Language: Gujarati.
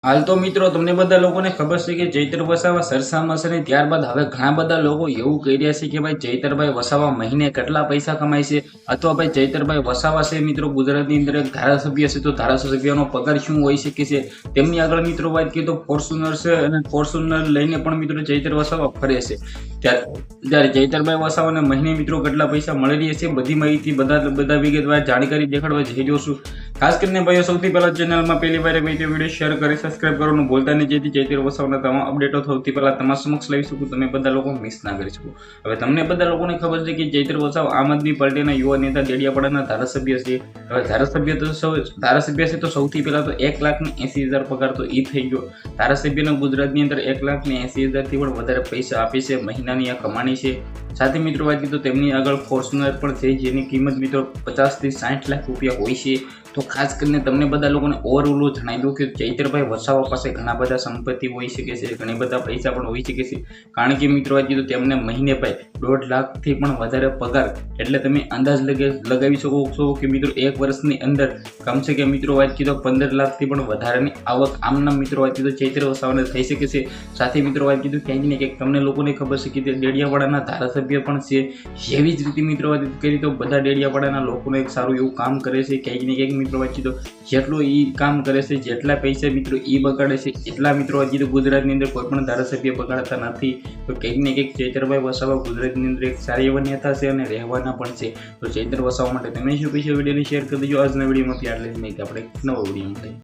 હાલ તો મિત્રો તમને બધા લોકોને ખબર છે કે ચૈત્ર વસાવા સરસામાં છે ને ત્યારબાદ હવે ઘણા બધા લોકો એવું કહી રહ્યા છે કે ભાઈ ચૈતરભાઈ વસાવા મહિને કેટલા પૈસા કમાય છે અથવા ભાઈ ચૈતરભાઈ વસાવા છે મિત્રો ગુજરાતની અંદર એક ધારાસભ્ય છે તો ધારાસભ્યનો પગાર શું હોઈ શકે છે તેમની આગળ મિત્રો વાત કરીએ તો ફોર્ચ્યુનર છે અને ફોર્ચ્યુનર લઈને પણ મિત્રો ચૈતર વસાવા ફરે છે ત્યારે ચૈતરભાઈ વસાવાને મહિને મિત્રો કેટલા પૈસા મળી રહ્યા છે બધી માહિતી બધા વિગતવાર જાણકારી દેખાડવા જઈ રહ્યો છું। ખાસ કરીને ભાઈઓ સૌથી પહેલા ચેનલમાં પહેલી વાર વિડીયો શેર કરી સબસ્ક્રાઇબ કરવાનું ભૂલતા નહીં જેથી ચૈત્ર વસાવાના તમામ અપડેટો સૌથી પહેલા તમારા સમક્ષ લાવી શકું તમે બધા લોકો મિસ ના કરી શકો। હવે તમને બધા લોકોને ખબર છે કે ચૈત્ર વસાવા આમ આદમી પાર્ટીના યુવા નેતા ડેડિયાપાડાના ધારાસભ્ય છે। હવે ધારાસભ્ય છે તો સૌથી પહેલા તો 1,80,000 પગાર તો એ થઈ ગયો। ધારાસભ્યનો ગુજરાતની અંદર 1,80,000 થી પણ વધારે પૈસા આપે છે મહિનાની આ કમાણી છે। સાથે મિત્રો વાત કરીએ તો તેમની આગળ ફોર્ચ્યુનર પણ છે જેની કિંમત મિત્રો 50 થી 60 લાખ રૂપિયા હોય છે। તો ખાસ કરીને તમને બધા લોકોને ઓવરઓલ જણાવી દઉં કે ચૈતરભાઈ વસાવા પાસે ઘણા બધા સંપત્તિ હોઈ શકે છે ઘણા બધા પૈસા પણ હોઈ શકે છે કારણ કે મિત્રો વાત કરીએ તો તેમને મહિને ભાઈ 1.5 લાખથી પણ વધારે પગાર એટલે તમે અંદાજ લગાવી શકો છો કે મિત્રો એક વર્ષની અંદર કમસે કમ મિત્રો વાત કરીએ તો 15 લાખથી પણ વધારેની આવક આમના મિત્રો વાત કરીએ તો ચૈત્ર વસાવાને થઈ શકે છે। સાથે મિત્રો વાત કરીએ તો ક્યાંક ને ક્યાંક તમને લોકોને ખબર છે કે તે ડેડિયાપાડાના ધારાસભ્ય પણ છે જેવી જ રીતે મિત્રો વાત કરી તો બધા ડેડિયાપાડાના લોકોને એક સારું એવું કામ કરે છે ક્યાંક ને ક્યાંક મિત્રો વાત તો જેટલું એ કામ કરે છે જેટલા પૈસા મિત્રો એ બગાડે છે એટલા મિત્રો હજી તો ગુજરાતની અંદર કોઈ પણ ધારાસભ્ય બગાડતા નથી। તો કંઈક ને કંઈક ચૈતરભાઈ વસાવા ગુજરાતની અંદર એક સારી એવા નેતા છે અને રહેવાના પણ છે। તો ચૈત્ર વસાવા માટે તમે શું કહેશો વિડીયોને શેર કરી દેજો। આજના વિડીયોમાં આટલી જ માહિતી આપણે નવો વિડીયો મળીએ।